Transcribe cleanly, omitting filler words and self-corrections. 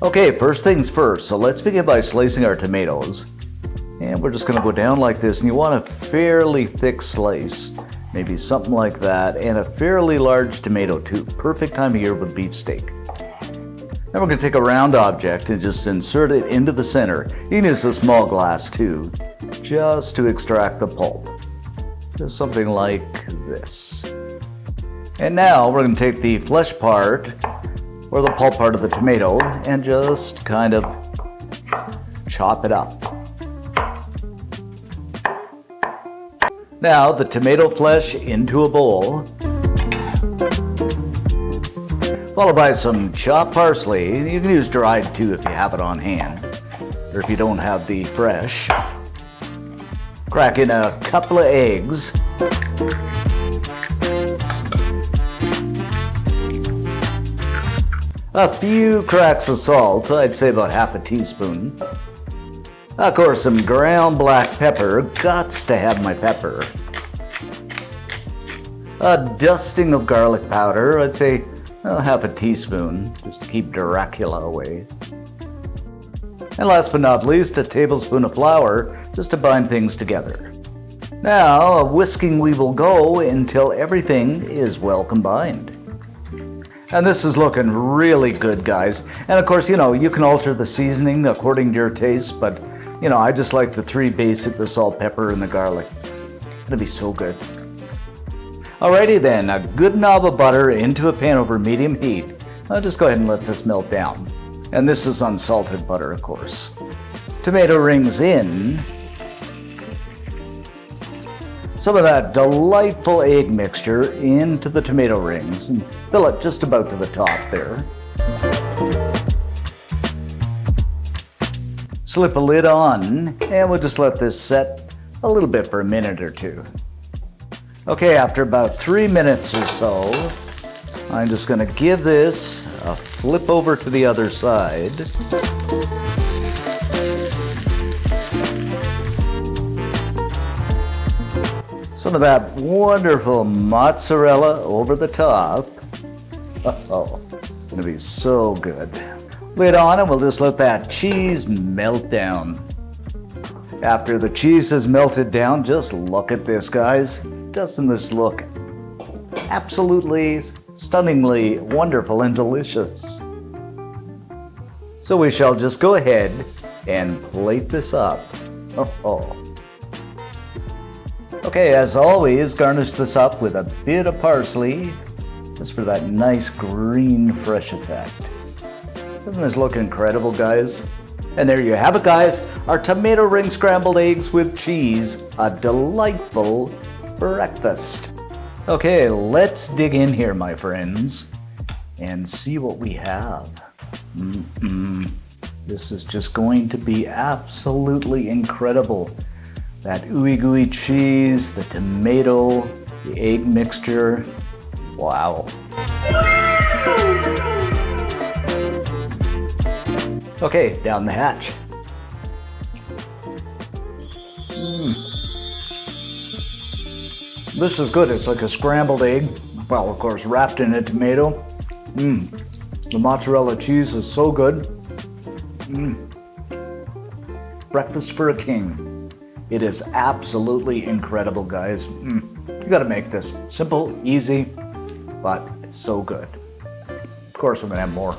Okay, first things first, so let's begin by slicing our tomatoes. And we're just gonna go down like this, and you want a fairly thick slice, maybe something like that, and a fairly large tomato too. Perfect time of year with beef steak. Then we're gonna take a round object and just insert it into the center. You can use a small glass too, just to extract the pulp. Just something like this. And now we're gonna take the flesh part, or the pulp part of the tomato, and just kind of chop it up. Now the tomato flesh into a bowl, followed by some chopped parsley. You can use dried too if you have it on hand, or if you don't have the fresh. Crack in a couple of eggs. A few cracks of salt, I'd say about half a teaspoon. Of course, some ground black pepper, gots to have my pepper. A dusting of garlic powder, I'd say half a teaspoon, just to keep Dracula away. And last but not least, a tablespoon of flour, just to bind things together. Now, whisking we will go until everything is well combined. And this is looking really good, guys. And of course, you can alter the seasoning according to your taste, but I just like the three basic, the salt, pepper, and the garlic. It'll be so good. Alrighty then, a good knob of butter into a pan over medium heat. I'll just go ahead and let this melt down. And this is unsalted butter, of course. Tomato rings in. Some of that delightful egg mixture into the tomato rings and fill it just about to the top there. Slip a lid on, and we'll just let this set a little bit for a minute or two. Okay, after about 3 minutes or so, I'm just going to give this a flip over to the other side. Some of that wonderful mozzarella over the top. Oh, it's going to be so good. Lid on, and we'll just let that cheese melt down. After the cheese has melted down, just look at this, guys. Doesn't this look absolutely, stunningly wonderful and delicious? So we shall just go ahead and plate this up. Oh. Okay, as always, garnish this up with a bit of parsley, just for that nice green fresh effect. Doesn't this look incredible, guys? And there you have it, guys. Our tomato ring scrambled eggs with cheese. A delightful breakfast. Okay, let's dig in here, my friends, and see what we have. This is just going to be absolutely incredible. That ooey gooey cheese, the tomato, the egg mixture. Wow. Okay, down the hatch. This is good. It's like a scrambled egg. Well, of course, wrapped in a tomato. The mozzarella cheese is so good. Breakfast for a king. It is absolutely incredible, guys. You gotta make this. Simple, easy, but so good. Of course, I'm gonna have more.